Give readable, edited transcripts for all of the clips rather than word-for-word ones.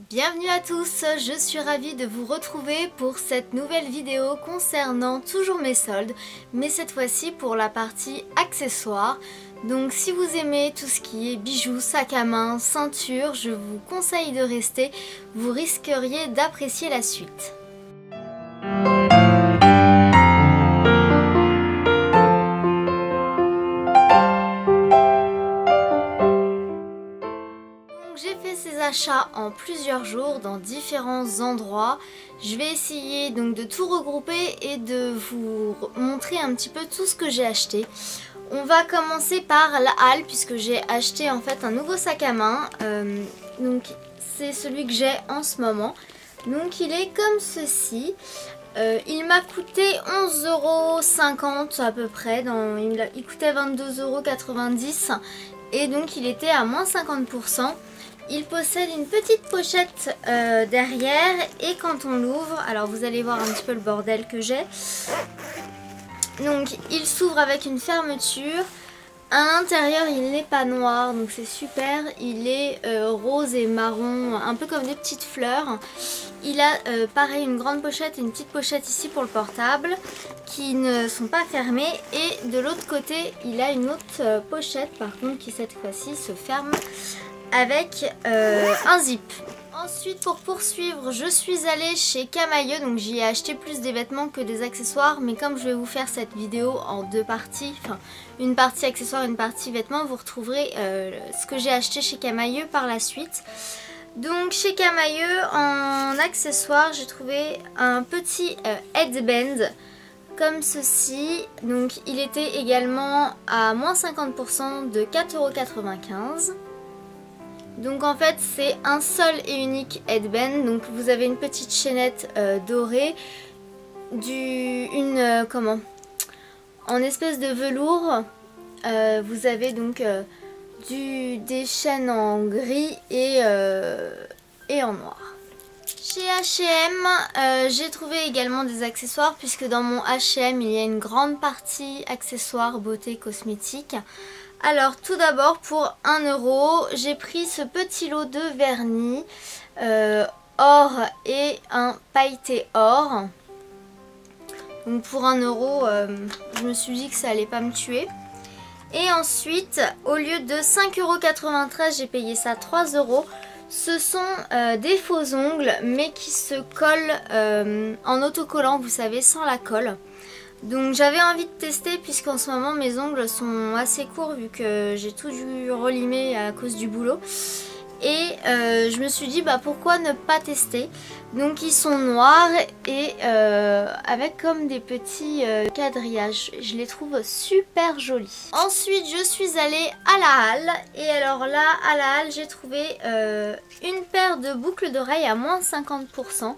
Bienvenue à tous, je suis ravie de vous retrouver pour cette nouvelle vidéo concernant toujours mes soldes, mais cette fois-ci pour la partie accessoires. Donc si vous aimez tout ce qui est bijoux, sac à main, ceinture, je vous conseille de rester, vous risqueriez d'apprécier la suite. J'ai fait ces achats en plusieurs jours dans différents endroits. Je vais essayer donc de tout regrouper et de vous montrer un petit peu tout ce que j'ai acheté. On va commencer par la halle puisque j'ai acheté en fait un nouveau sac à main. Donc c'est celui que j'ai en ce moment. Donc il est comme ceci. Il m'a coûté 11,50 € à peu près. Il coûtait 22,90 € et donc il était à moins 50%. Il possède une petite pochette derrière et quand on l'ouvre, alors vous allez voir un petit peu le bordel que j'ai. Donc il s'ouvre avec une fermeture. À l'intérieur il n'est pas noir donc c'est super. Il est rose et marron, un peu comme des petites fleurs. Il a pareil une grande pochette et une petite pochette ici pour le portable qui ne sont pas fermées. Et de l'autre côté il a une autre pochette par contre qui cette fois-ci se ferme avec un zip. Ensuite pour poursuivre je suis allée chez Camaïeu, donc j'y ai acheté plus des vêtements que des accessoires, mais comme je vais vous faire cette vidéo en deux parties, enfin une partie accessoires et une partie vêtements, vous retrouverez ce que j'ai acheté chez Camaïeu par la suite. Donc chez Camaïeu en accessoires j'ai trouvé un petit headband comme ceci, donc il était également à moins 50% de 4,95 €. Donc en fait c'est un seul et unique headband, donc vous avez une petite chaînette dorée, en espèce de velours, vous avez donc des chaînes en gris et en noir. Chez H&M, j'ai trouvé également des accessoires puisque dans mon H&M il y a une grande partie accessoires, beauté, cosmétiques. Alors tout d'abord pour 1 €, j'ai pris ce petit lot de vernis or et un pailleté or. Donc pour 1 €, je me suis dit que ça allait pas me tuer. Et ensuite au lieu de 5,93 €, j'ai payé ça 3 €. Ce sont des faux ongles mais qui se collent en autocollant, vous savez, sans la colle. Donc j'avais envie de tester puisqu'en ce moment mes ongles sont assez courts vu que j'ai tout dû relimer à cause du boulot. Et je me suis dit pourquoi ne pas tester. Donc ils sont noirs et avec comme des petits quadrillages. Je les trouve super jolis. Ensuite je suis allée à la halle. Et alors là à la halle j'ai trouvé une paire de boucles d'oreilles à moins 50%.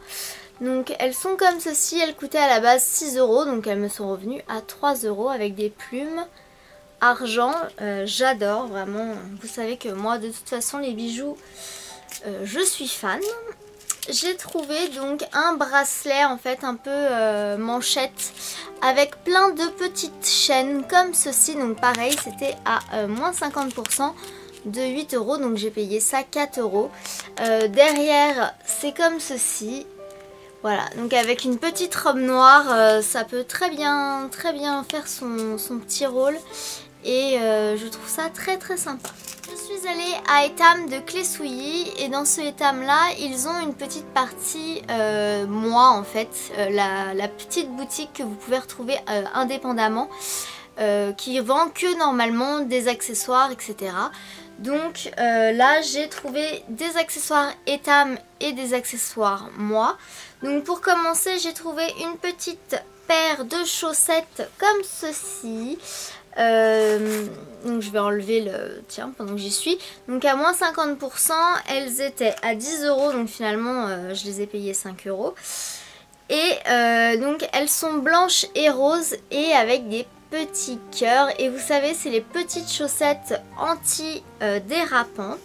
Donc elles sont comme ceci, elles coûtaient à la base 6 €, donc elles me sont revenues à 3 € avec des plumes argent. J'adore vraiment, vous savez que moi de toute façon les bijoux, je suis fan. J'ai trouvé donc un bracelet en fait un peu manchette avec plein de petites chaînes comme ceci, donc pareil c'était à moins 50% de 8 €, donc j'ai payé ça 4 €. Derrière c'est comme ceci. Voilà, donc avec une petite robe noire, ça peut très bien faire son petit rôle et je trouve ça très sympa. Je suis allée à Etam de Clé Souilly et dans ce Etam là, ils ont une petite partie moi en fait, la petite boutique que vous pouvez retrouver indépendamment qui vend que normalement des accessoires etc. Donc là j'ai trouvé des accessoires Etam et des accessoires moi. Donc pour commencer j'ai trouvé une petite paire de chaussettes comme ceci. Donc je vais enlever le tien pendant que j'y suis. Donc à moins 50%, elles étaient à 10 €, donc finalement je les ai payées 5 €. Et donc elles sont blanches et roses et avec des petits cœurs. Et vous savez c'est les petites chaussettes anti-dérapantes.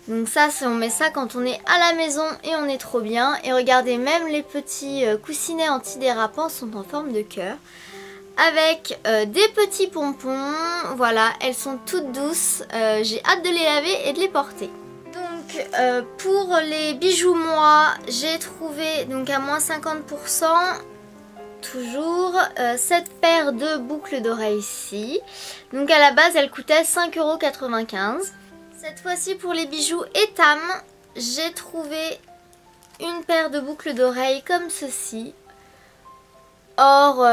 Donc ça, on met ça quand on est à la maison et on est trop bien. Et regardez, même les petits coussinets antidérapants sont en forme de cœur. Avec des petits pompons. Voilà, elles sont toutes douces. J'ai hâte de les laver et de les porter. Donc pour les bijoux moi, j'ai trouvé donc à moins 50%. Toujours cette paire de boucles d'oreilles ici. Donc à la base elle coûtait 5,95 €. Cette fois-ci pour les bijoux Etam, j'ai trouvé une paire de boucles d'oreilles comme ceci. Or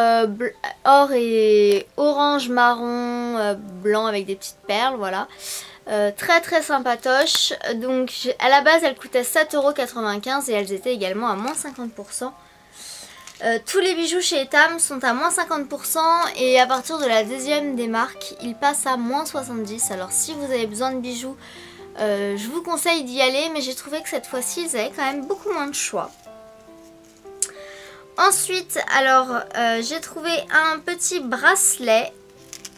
et orange marron blanc avec des petites perles, voilà. Très très sympatoche. Donc à la base elles coûtaient 7,95 € et elles étaient également à moins 50%. Tous les bijoux chez Etam sont à moins 50% et à partir de la deuxième des marques, ils passent à moins 70%. Alors si vous avez besoin de bijoux, je vous conseille d'y aller, mais j'ai trouvé que cette fois-ci, ils avaient quand même beaucoup moins de choix. Ensuite, alors, j'ai trouvé un petit bracelet,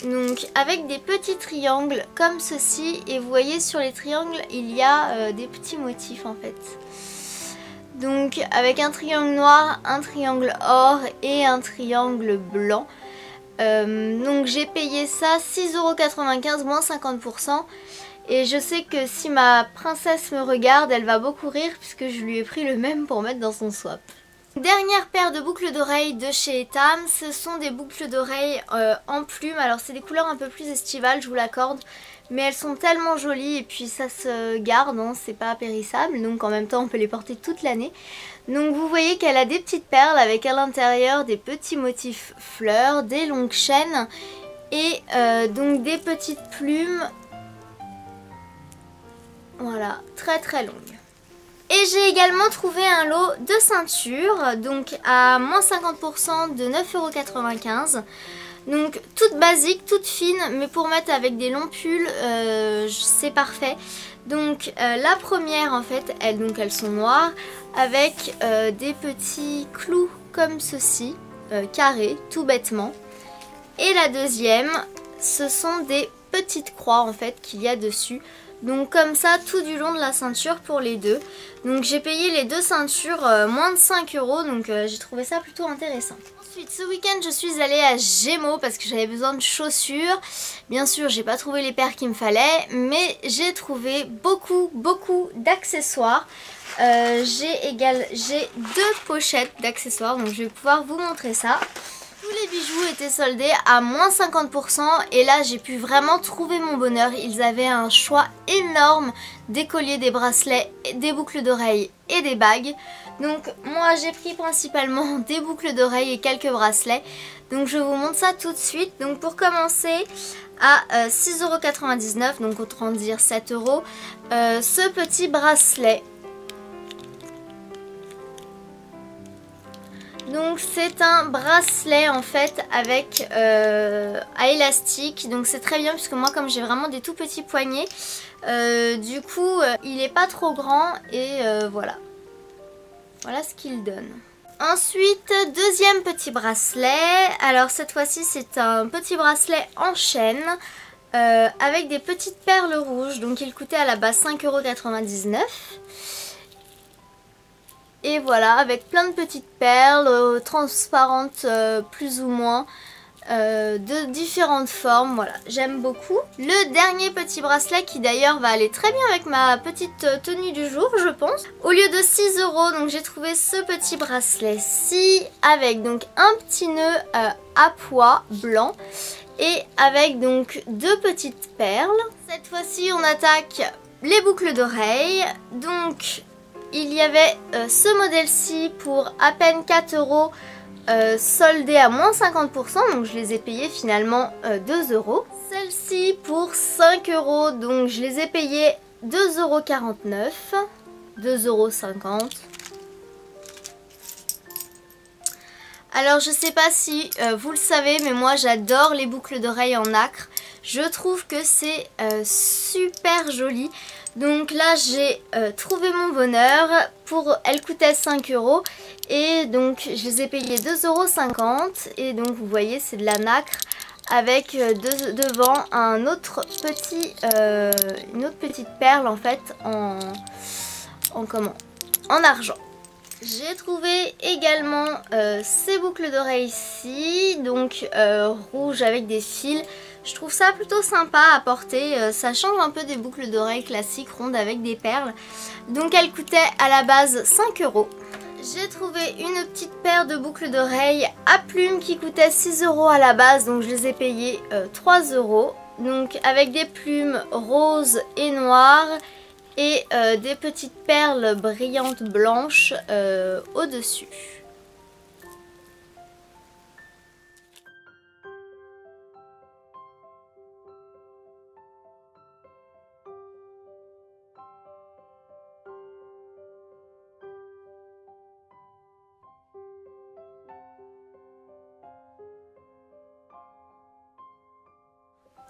donc avec des petits triangles comme ceci. Et vous voyez sur les triangles, il y a des petits motifs en fait. Donc avec un triangle noir, un triangle or et un triangle blanc. Donc j'ai payé ça 6,95 € moins 50%. Et je sais que si ma princesse me regarde, elle va beaucoup rire puisque je lui ai pris le même pour mettre dans son swap. Dernière paire de boucles d'oreilles de chez Etam, ce sont des boucles d'oreilles en plumes. Alors c'est des couleurs un peu plus estivales, je vous l'accorde, mais elles sont tellement jolies et puis ça se garde, hein, c'est pas périssable, donc en même temps on peut les porter toute l'année. Donc vous voyez qu'elle a des petites perles avec à l'intérieur des petits motifs fleurs, des longues chaînes et donc des petites plumes, voilà, très très longues. Et j'ai également trouvé un lot de ceintures, donc à moins 50% de 9,95 €. Donc toute basique, toute fine, mais pour mettre avec des longs pulls, c'est parfait. Donc la première en fait, elles sont noires avec des petits clous comme ceci, carrés, tout bêtement. Et la deuxième, ce sont des petites croix en fait qu'il y a dessus. Donc comme ça tout du long de la ceinture pour les deux. Donc j'ai payé les deux ceintures moins de 5 €, donc j'ai trouvé ça plutôt intéressant. Ensuite ce week-end je suis allée à Gémeaux parce que j'avais besoin de chaussures. Bien sûr j'ai pas trouvé les paires qu'il me fallait, mais j'ai trouvé beaucoup d'accessoires. J'ai deux pochettes d'accessoires, donc je vais pouvoir vous montrer ça. Tous les bijoux étaient soldés à moins 50% et là j'ai pu vraiment trouver mon bonheur. Ils avaient un choix énorme des colliers, des bracelets, des boucles d'oreilles et des bagues. Donc moi j'ai pris principalement des boucles d'oreilles et quelques bracelets. Donc je vous montre ça tout de suite. Donc pour commencer à 6,99 €, donc autrement dire 7 €, ce petit bracelet. Donc c'est un bracelet en fait avec à élastique, donc c'est très bien puisque moi comme j'ai vraiment des tout petits poignets, du coup il est pas trop grand et voilà ce qu'il donne. Ensuite deuxième petit bracelet, alors cette fois-ci c'est un petit bracelet en chaîne avec des petites perles rouges, donc il coûtait à la base 5,99 €. Et voilà, avec plein de petites perles transparentes plus ou moins, de différentes formes, voilà, j'aime beaucoup. Le dernier petit bracelet qui d'ailleurs va aller très bien avec ma petite tenue du jour, je pense. Au lieu de 6 €, donc j'ai trouvé ce petit bracelet-ci avec donc un petit nœud à pois blanc et avec donc deux petites perles. Cette fois-ci on attaque les boucles d'oreilles, donc il y avait ce modèle-ci pour à peine 4 €, soldé à moins 50%, donc je les ai payés finalement 2 €. Celle-ci pour 5 €, donc je les ai payés 2,49 €, 2,50 €. Alors je sais pas si vous le savez, mais moi j'adore les boucles d'oreilles en nacre. Je trouve que c'est super joli. Donc là j'ai trouvé mon bonheur, elle coûtait 5 € et donc je les ai payés 2,50 € et donc vous voyez c'est de la nacre avec devant une autre petite perle en fait en argent. J'ai trouvé également ces boucles d'oreilles ici, donc rouges avec des fils. Je trouve ça plutôt sympa à porter, ça change un peu des boucles d'oreilles classiques rondes avec des perles. Donc elle coûtait à la base 5 €. J'ai trouvé une petite paire de boucles d'oreilles à plumes qui coûtait 6 € à la base, donc je les ai payées 3 €. Donc avec des plumes roses et noires et des petites perles brillantes blanches au-dessus.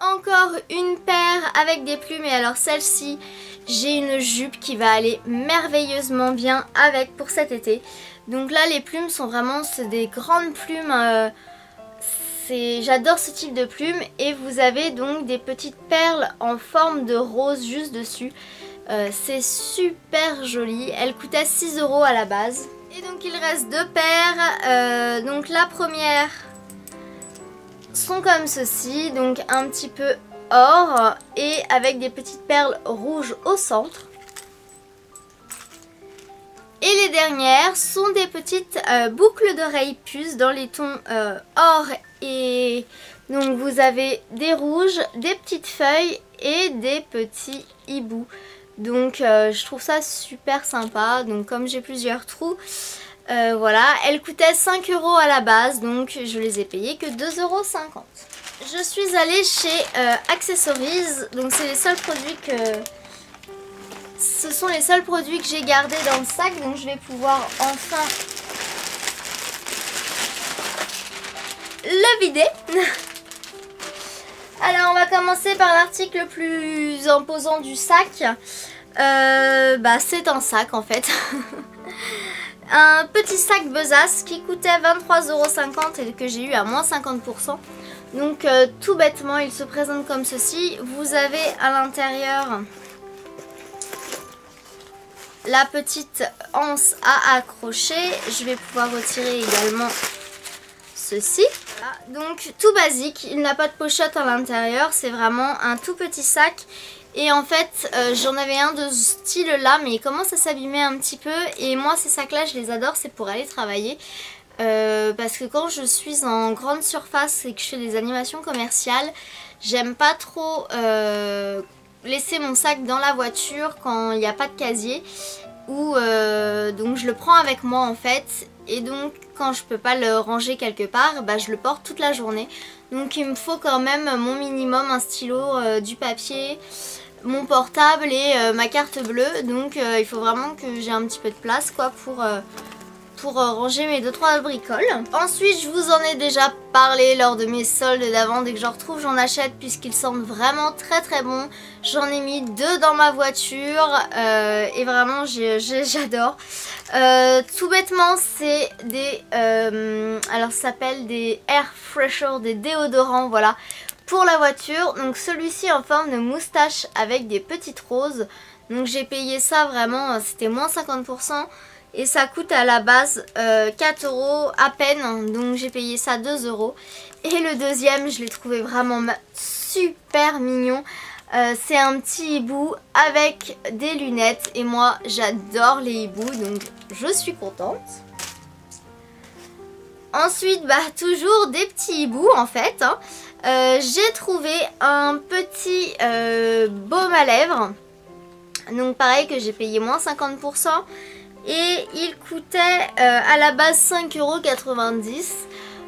Encore une paire avec des plumes, et alors celle-ci, j'ai une jupe qui va aller merveilleusement bien avec pour cet été. Donc là les plumes sont vraiment des grandes plumes, j'adore ce type de plumes. Et vous avez donc des petites perles en forme de rose juste dessus. C'est super joli, elle coûtait 6 € à la base. Et donc il reste deux paires, donc la première sont comme ceci, donc un petit peu or et avec des petites perles rouges au centre. Et les dernières sont des petites boucles d'oreilles puces dans les tons or, et donc vous avez des rouges, des petites feuilles et des petits hiboux. Donc je trouve ça super sympa. Donc comme j'ai plusieurs trous, voilà, elles coûtaient 5 € à la base, donc je les ai payées que 2,50 €. Je suis allée chez Accessories, donc c'est les seuls produits ce sont les seuls produits que j'ai gardés dans le sac, donc je vais pouvoir enfin le vider. Alors on va commencer par l'article le plus imposant du sac. C'est un sac en fait. Un petit sac Besace qui coûtait 23,50 € et que j'ai eu à moins 50%. Donc tout bêtement il se présente comme ceci. Vous avez à l'intérieur la petite anse à accrocher. Je vais pouvoir retirer également ceci. Voilà. Donc tout basique, il n'a pas de pochette à l'intérieur, c'est vraiment un tout petit sac. Et en fait j'en avais un de ce style là, mais il commence à s'abîmer un petit peu. Et moi ces sacs là je les adore, c'est pour aller travailler. Parce que quand je suis en grande surface et que je fais des animations commerciales, j'aime pas trop laisser mon sac dans la voiture quand il n'y a pas de casier. Donc je le prends avec moi en fait. Et donc quand je peux pas le ranger quelque part, je le porte toute la journée. Donc il me faut quand même mon minimum, un stylo, du papier, mon portable et ma carte bleue. Donc il faut vraiment que j'ai un petit peu de place quoi pour ranger mes 2-3 bricoles. Ensuite je vous en ai déjà parlé lors de mes soldes d'avant. Dès que j'en retrouve j'en achète puisqu'ils sentent vraiment très très bon. J'en ai mis 2 dans ma voiture et vraiment j'adore. Tout bêtement c'est des alors ça s'appelle des air fresher, des déodorants, voilà, pour la voiture. Donc celui-ci en forme de moustache avec des petites roses. Donc j'ai payé ça vraiment, c'était moins 50%. Et ça coûte à la base 4 € à peine, donc j'ai payé ça 2 €. Et le deuxième, je l'ai trouvé vraiment super mignon. C'est un petit hibou avec des lunettes. Et moi, j'adore les hiboux, donc je suis contente. Ensuite, toujours des petits hiboux en fait. J'ai trouvé un petit baume à lèvres. Donc pareil que j'ai payé moins 50%. Et il coûtait à la base 5,90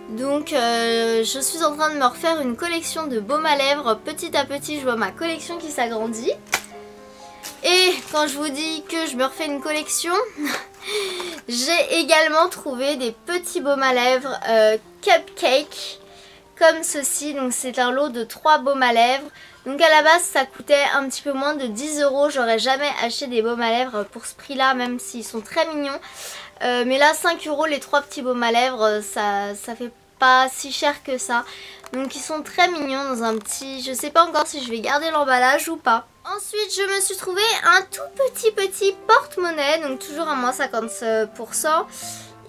€. Donc je suis en train de me refaire une collection de baumes à lèvres. Petit à petit je vois ma collection qui s'agrandit. Et quand je vous dis que je me refais une collection, j'ai également trouvé des petits baumes à lèvres cupcake comme ceci. Donc c'est un lot de 3 baumes à lèvres. Donc à la base ça coûtait un petit peu moins de 10 €. J'aurais jamais acheté des baumes à lèvres pour ce prix là, même s'ils sont très mignons. Mais là 5 € les 3 petits baumes à lèvres, ça fait pas si cher que ça. Donc ils sont très mignons dans un petit... Je sais pas encore si je vais garder l'emballage ou pas. Ensuite je me suis trouvé un tout petit porte-monnaie. Donc toujours à moins 50%.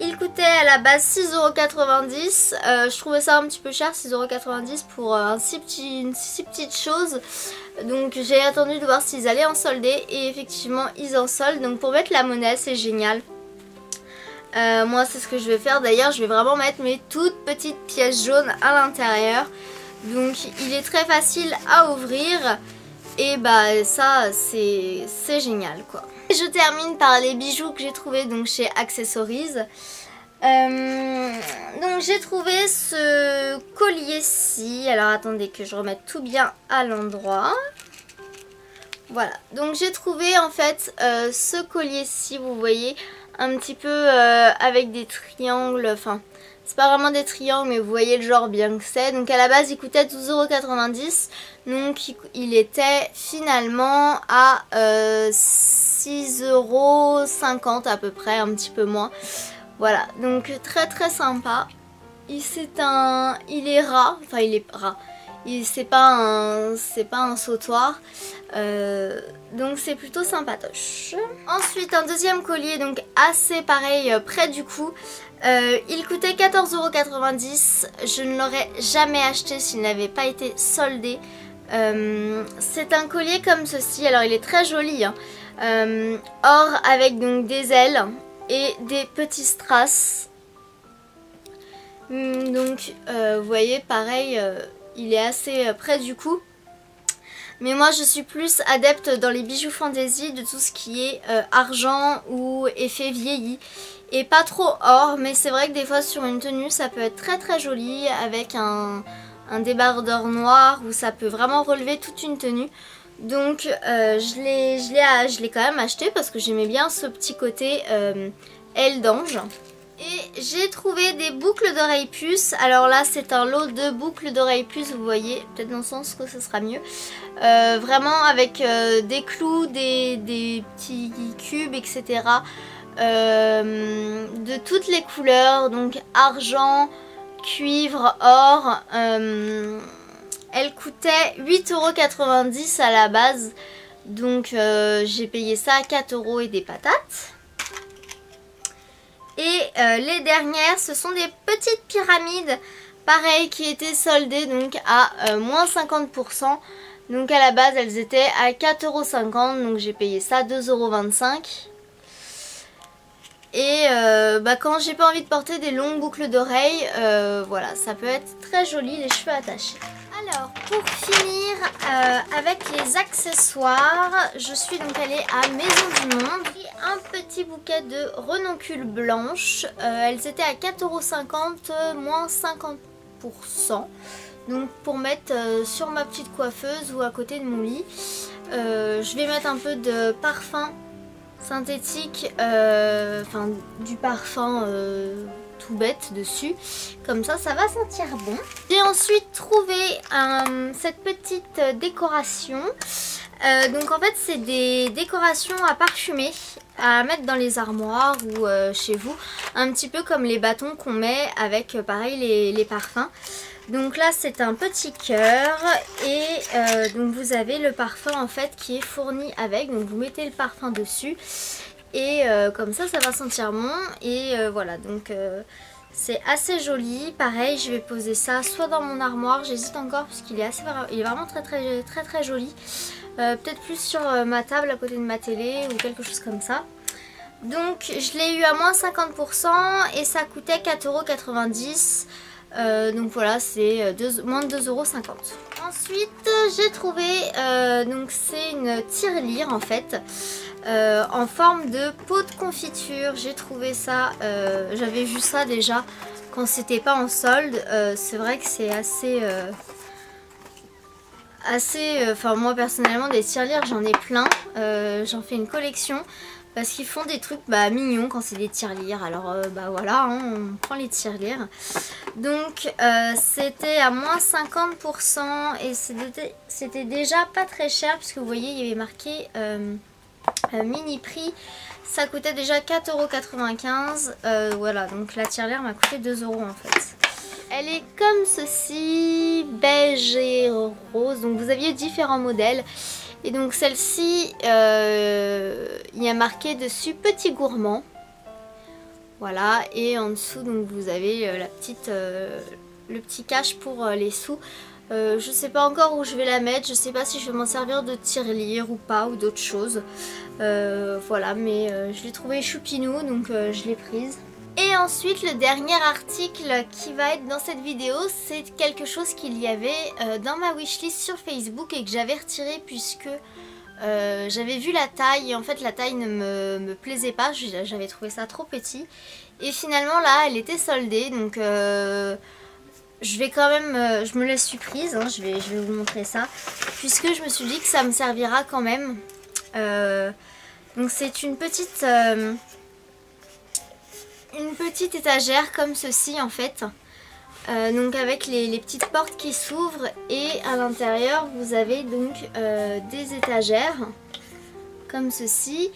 Il coûtait à la base 6,90 €. Je trouvais ça un petit peu cher, 6,90 € pour une si petite chose. Donc j'ai attendu de voir s'ils allaient en solder et effectivement ils en soldent. Donc pour mettre la monnaie, c'est génial. Moi c'est ce que je vais faire. D'ailleurs je vais vraiment mettre mes toutes petites pièces jaunes à l'intérieur. Donc il est très facile à ouvrir. Et bah ça c'est génial quoi. Et je termine par les bijoux que j'ai trouvés donc chez Accessories. Donc j'ai trouvé ce collier-ci. Alors attendez que je remette tout bien à l'endroit. Voilà, donc j'ai trouvé en fait ce collier-ci, vous voyez, un petit peu avec des triangles, enfin c'est pas vraiment des triangles mais vous voyez le genre bien que c'est. Donc à la base il coûtait 12,90 €, donc il était finalement à 6,50 € à peu près, un petit peu moins. Voilà, donc très sympa. Il est ras, enfin il est ras. C'est pas un sautoir, donc c'est plutôt sympatoche. Ensuite un deuxième collier, donc assez pareil, près du cou. Il coûtait 14,90 €. Je ne l'aurais jamais acheté s'il n'avait pas été soldé. C'est un collier comme ceci. Alors il est très joli, hein. Or avec donc des ailes et des petits strass. Donc vous voyez pareil, il est assez près du cou. Mais moi je suis plus adepte dans les bijoux fantaisie de tout ce qui est argent ou effet vieilli. Et pas trop or, mais c'est vrai que des fois sur une tenue ça peut être très joli avec un débardeur noir où ça peut vraiment relever toute une tenue. Donc je l'ai quand même acheté parce que j'aimais bien ce petit côté aile d'ange. Et j'ai trouvé des boucles d'oreilles puces. Alors là c'est un lot de boucles d'oreilles puces, vous voyez, peut-être dans le sens que ce sera mieux. Vraiment avec des clous, des petits cubes, etc. De toutes les couleurs, donc argent, cuivre, or. Elle coûtait 8,90 € à la base. Donc j'ai payé ça à 4 € et des patates. Et les dernières, ce sont des petites pyramides, pareil, qui étaient soldées donc à moins 50%. Donc à la base, elles étaient à 4,50 €, donc j'ai payé ça 2,25 €. Et quand j'ai pas envie de porter des longues boucles d'oreilles, voilà, ça peut être très joli, les cheveux attachés. Alors pour finir avec les accessoires, je suis donc allée à Maison du Monde. J'ai un petit bouquet de renoncules blanches. Elles étaient à 4,50 €, moins 50%. Donc pour mettre sur ma petite coiffeuse ou à côté de mon lit. Je vais mettre un peu de parfum synthétique, enfin du parfum tout bête dessus, comme ça va sentir bon. J'ai ensuite trouvé cette petite décoration. Donc en fait c'est des décorations à parfumer, à mettre dans les armoires ou chez vous, un petit peu comme les bâtons qu'on met avec pareil les parfums. Donc là c'est un petit cœur et donc vous avez le parfum en fait qui est fourni avec, donc vous mettez le parfum dessus et comme ça va sentir bon. Et voilà, donc c'est assez joli. Pareil, je vais poser ça soit dans mon armoire, j'hésite encore puisqu'il est il est vraiment très joli. Peut-être plus sur ma table à côté de ma télé ou quelque chose comme ça. Donc je l'ai eu à moins 50% et ça coûtait 4,90 €. Donc voilà, c'est moins de 2,50 €. Ensuite j'ai trouvé, donc c'est une tirelire en fait, en forme de pot de confiture. J'ai trouvé ça, j'avais vu ça déjà quand c'était pas en solde. C'est vrai que c'est enfin moi personnellement des tirelires j'en ai plein, j'en fais une collection. Parce qu'ils font des trucs mignons quand c'est des tirelires. Alors voilà, hein, on prend les tirelires. Donc c'était à moins 50% et c'était déjà pas très cher. Puisque vous voyez, il y avait marqué mini prix. Ça coûtait déjà 4,95 €. Voilà, donc la tirelire m'a coûté 2 € en fait. Elle est comme ceci, beige et rose. Donc vous aviez différents modèles. Et donc celle-ci, il y a marqué dessus petit gourmand. Voilà, et en dessous donc vous avez le petit cache pour les sous. Je sais pas encore où je vais la mettre, je sais pas si je vais m'en servir de tirelire ou pas, ou d'autres choses. Voilà, mais je l'ai trouvé choupinou, donc je l'ai prise. Et ensuite le dernier article qui va être dans cette vidéo, c'est quelque chose qu'il y avait dans ma wishlist sur Facebook et que j'avais retiré puisque j'avais vu la taille et en fait la taille ne me plaisait pas, j'avais trouvé ça trop petit. Et finalement là elle était soldée, donc je vais quand même, je me la suis prise, hein, je vais vous montrer ça, puisque je me suis dit que ça me servira quand même. Donc c'est une petite étagère comme ceci en fait. Donc avec les petites portes qui s'ouvrent et à l'intérieur vous avez donc des étagères comme ceci.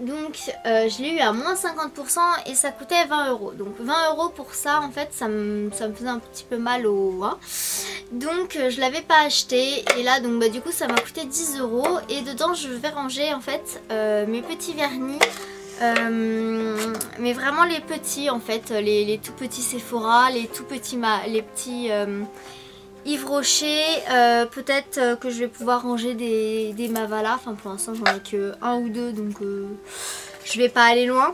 Donc je l'ai eu à moins 50% et ça coûtait 20 €. Donc 20 € pour ça en fait ça me faisait un petit peu mal au... Hein. Donc je l'avais pas acheté et là donc du coup ça m'a coûté 10 € et dedans je vais ranger en fait mes petits vernis. Mais vraiment les petits en fait, les tout petits Sephora, les tout petits Yves Rocher, peut-être que je vais pouvoir ranger des Mavala, enfin pour l'instant j'en ai que un ou deux donc je vais pas aller loin.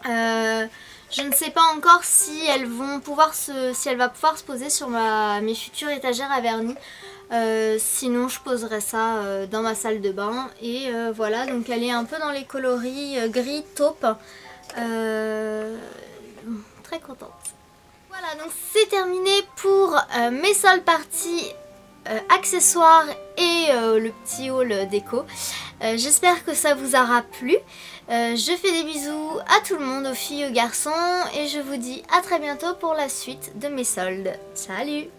Je ne sais pas encore si elles vont pouvoir si elle va pouvoir se poser sur mes futures étagères à vernis. Sinon je poserai ça dans ma salle de bain et voilà, donc elle est un peu dans les coloris gris taupe, très contente. Voilà, donc c'est terminé pour mes soldes parties accessoires et le petit haul déco. J'espère que ça vous aura plu. Je fais des bisous à tout le monde, aux filles, aux garçons et je vous dis à très bientôt pour la suite de mes soldes. Salut!